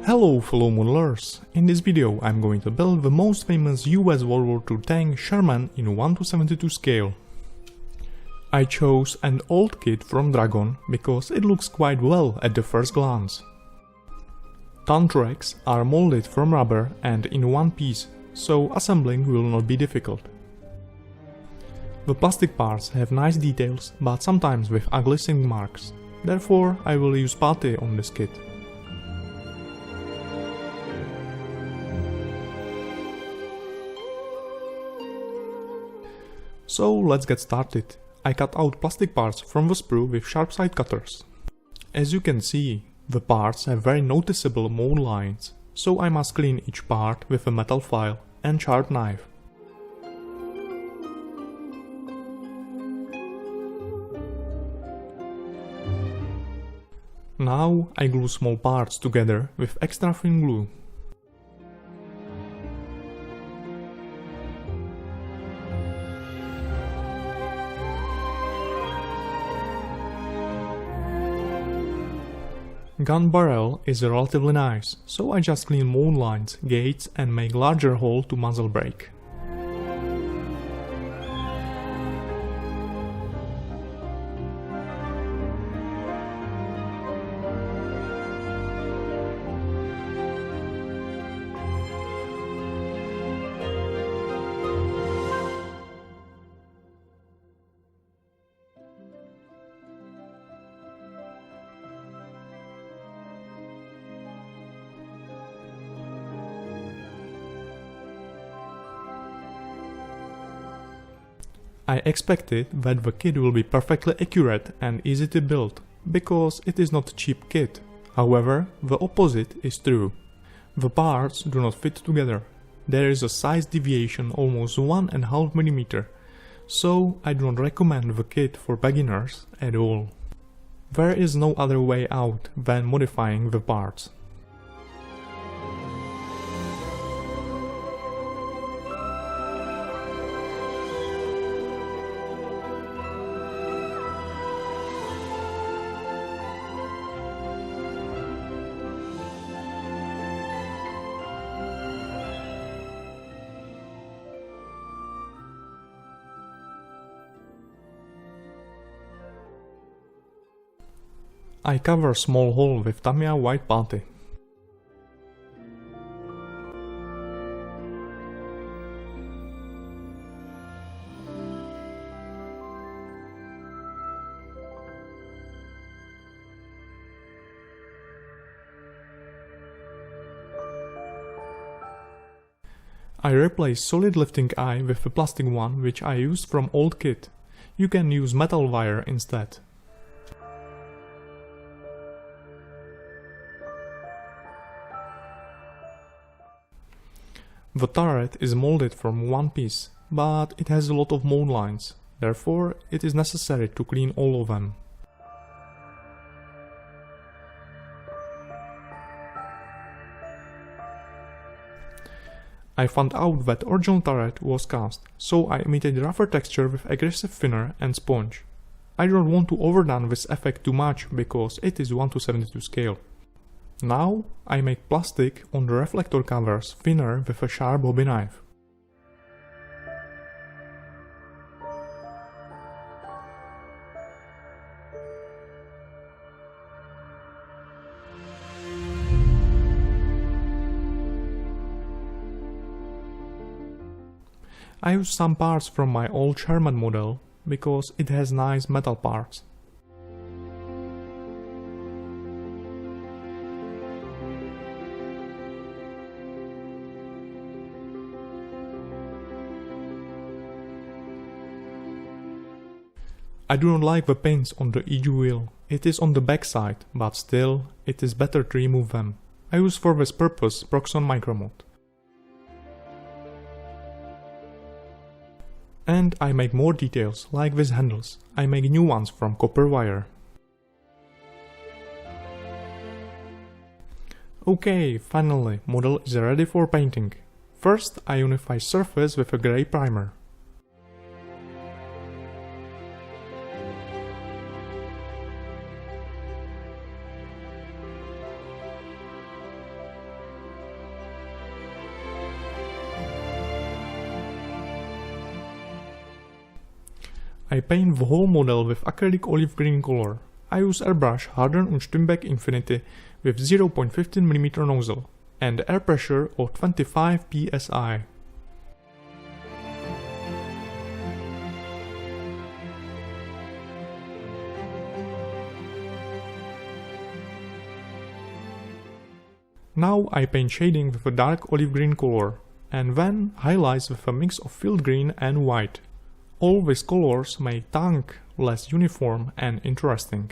Hello fellow modelers, in this video I'm going to build the most famous US World War II tank Sherman in 1:72 scale. I chose an old kit from Dragon because it looks quite well at the first glance. Ton tracks are molded from rubber and in one piece, so assembling will not be difficult. The plastic parts have nice details, but sometimes with ugly sink marks, therefore I will use putty on this kit. So let's get started. I cut out plastic parts from the sprue with sharp side cutters. As you can see, the parts have very noticeable mold lines, so I must clean each part with a metal file and sharp knife. Now I glue small parts together with extra thin glue. Gun barrel is relatively nice, so I just clean mold lines, gates and make larger hole to muzzle brake. I expected that the kit will be perfectly accurate and easy to build, because it is not a cheap kit. However, the opposite is true. The parts do not fit together. There is a size deviation almost 1.5 mm, so I do not recommend the kit for beginners at all. There is no other way out than modifying the parts. I cover small hole with Tamiya white putty. I replace solid lifting eye with a plastic one which I used from old kit. You can use metal wire instead. The turret is molded from one piece, but it has a lot of mold lines, therefore it is necessary to clean all of them. I found out that original turret was cast, so I imitated rougher texture with aggressive thinner and sponge. I don't want to overdone this effect too much because it is 1:72 scale. Now I make plastic on the reflector covers thinner with a sharp hobby knife. I use some parts from my old Sherman model because it has nice metal parts. I do not like the pins on the EG wheel. It is on the back side, but still, it is better to remove them. I use for this purpose Proxon micromod. And I make more details, like these handles. I make new ones from copper wire. Okay, finally, model is ready for painting. First, I unify surface with a grey primer. I paint the whole model with acrylic olive green color. I use airbrush Harden und Stümbeck Infinity with 0.15mm nozzle and air pressure of 25 psi. Now I paint shading with a dark olive green color, and then highlights with a mix of field green and white. All these colors make tank less uniform and interesting.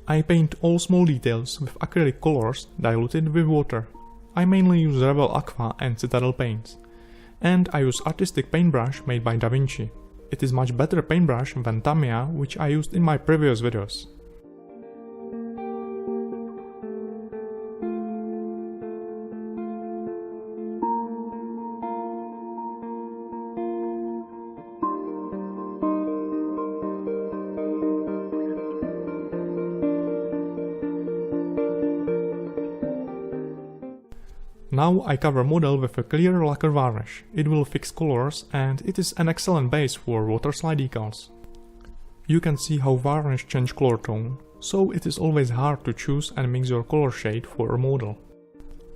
I paint all small details with acrylic colors diluted with water. I mainly use Rebel Aqua and Citadel paints. And I use artistic paintbrush made by Da Vinci. It is much better paintbrush than Tamiya, which I used in my previous videos. Now I cover model with a clear lacquer varnish. It will fix colors and it is an excellent base for water slide decals. You can see how varnish change color tone, so it is always hard to choose and mix your color shade for a model.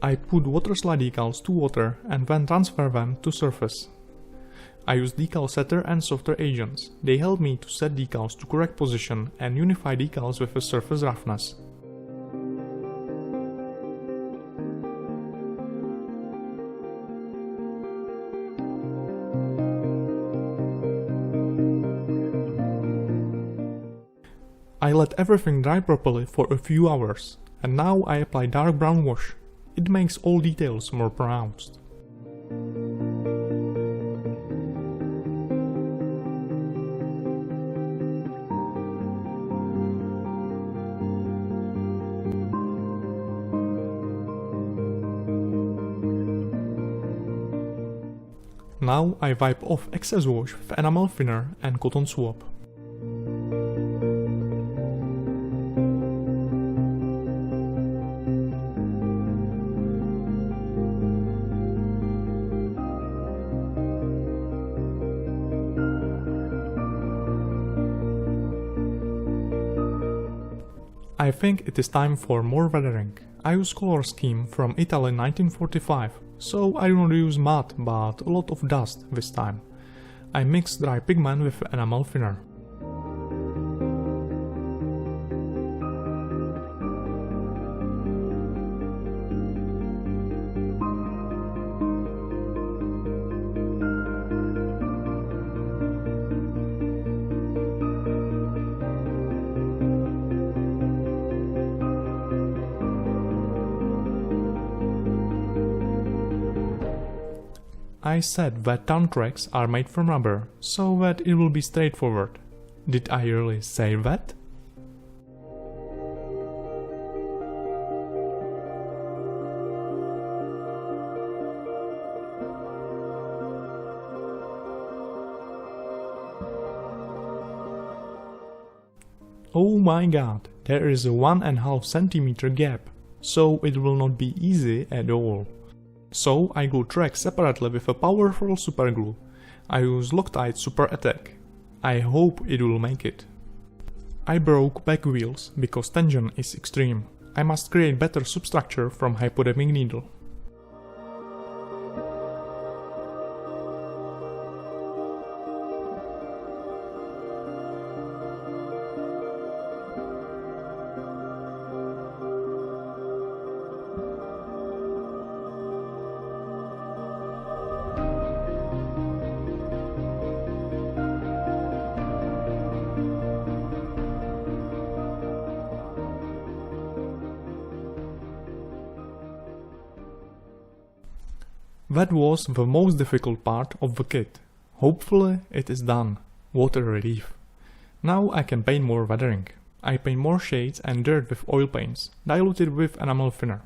I put water slide decals to water and then transfer them to surface. I use decal setter and software agents. They help me to set decals to correct position and unify decals with a surface roughness. I let everything dry properly for a few hours, and now I apply dark brown wash. It makes all details more pronounced. Now I wipe off excess wash with enamel thinner and cotton swab. I think it is time for more weathering. I use color scheme from Italy 1945, so I do not use matte but a lot of dust this time. I mix dry pigment with enamel thinner. I said that turn tracks are made from rubber, so that it will be straightforward. Did I really say that? Oh my god, there is a 1.5 cm gap, so it will not be easy at all. So I glue tracks separately with a powerful superglue. I use Loctite Super Attack. I hope it will make it. I broke back wheels because tension is extreme. I must create better substructure from hypodermic needle. That was the most difficult part of the kit. Hopefully it is done. What a relief. Now I can paint more weathering. I paint more shades and dirt with oil paints, diluted with enamel thinner.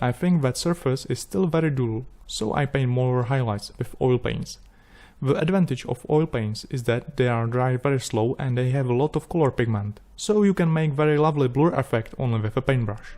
I think that surface is still very dull, so I paint more highlights with oil paints. The advantage of oil paints is that they are dry very slow and they have a lot of color pigment, so you can make very lovely blur effect only with a paintbrush.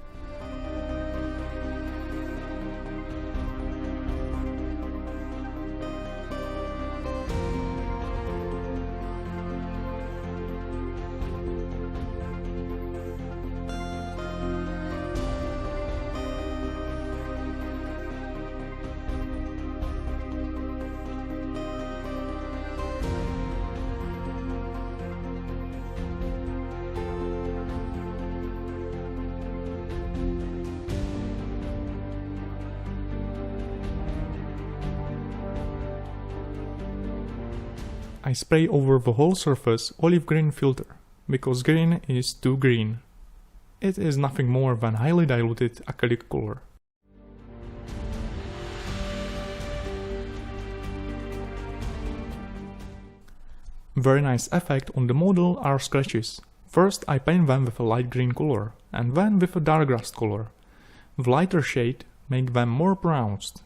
I spray over the whole surface olive green filter, because green is too green. It is nothing more than highly diluted acrylic color. Very nice effect on the model are scratches. First I paint them with a light green color, and then with a dark rust color. The lighter shade make them more pronounced.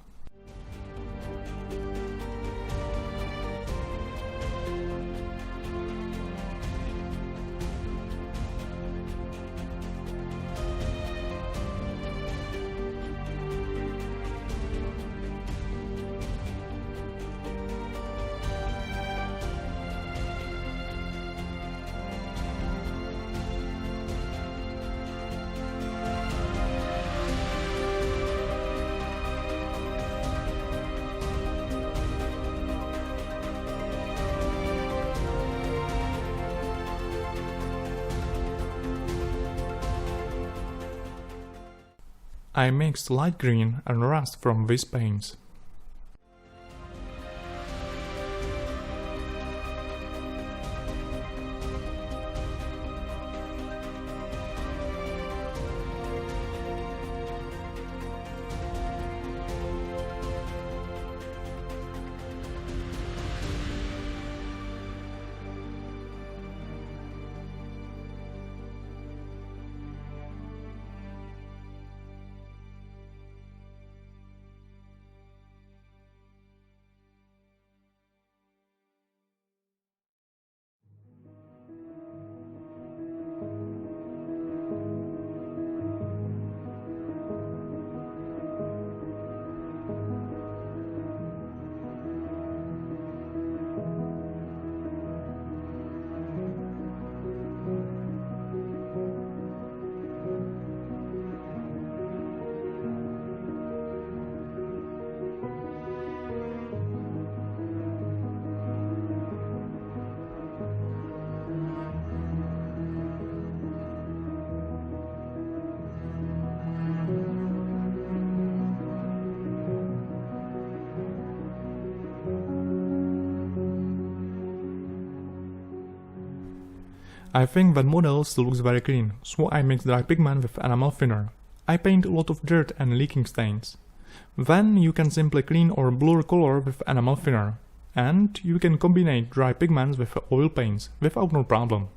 I mixed light green and rust from these paints. I think that model still looks very clean, so I mix dry pigment with enamel thinner. I paint a lot of dirt and leaking stains. Then you can simply clean or blur color with enamel thinner. And you can combine dry pigments with oil paints without no problem.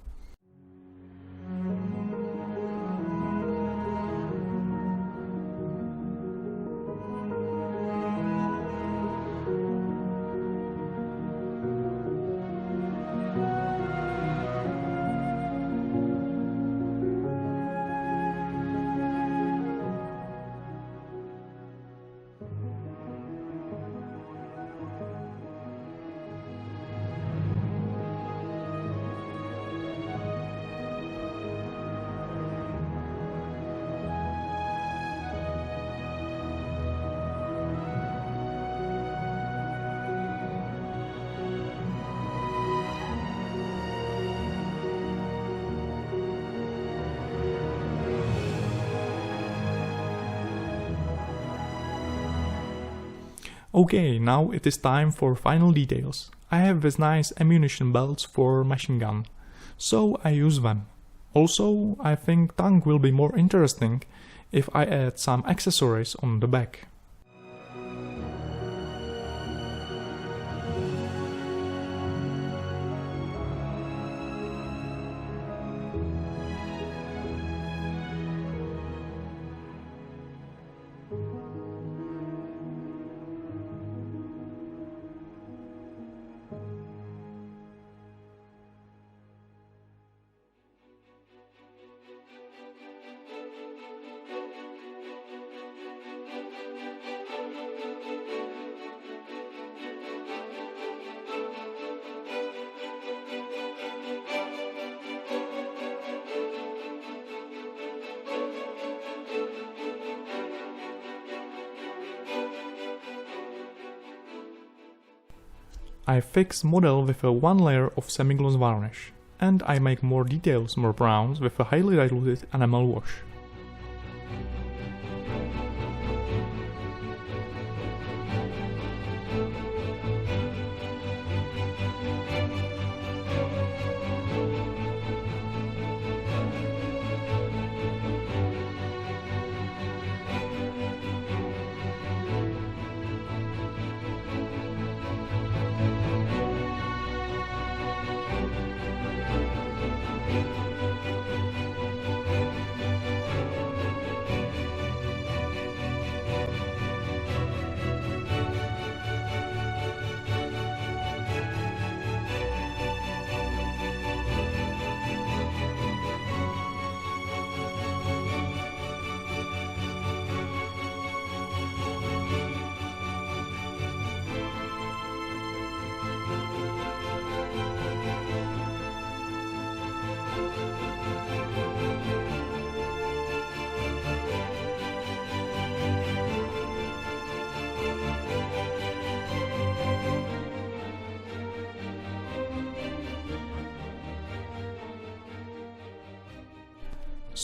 Okay, now it is time for final details. I have these nice ammunition belts for machine gun, so I use them. Also, I think tank will be more interesting if I add some accessories on the back. I fix model with a one layer of semi-gloss varnish, and I make more details more browns with a highly diluted enamel wash.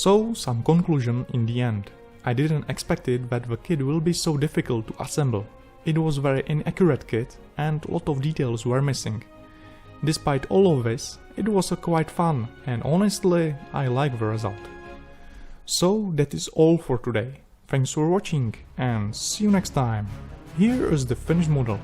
So, some conclusion in the end. I didn't expect it that the kit will be so difficult to assemble. It was very inaccurate kit and a lot of details were missing. Despite all of this, it was quite fun and honestly I like the result. So that is all for today. Thanks for watching and see you next time. Here is the finished model.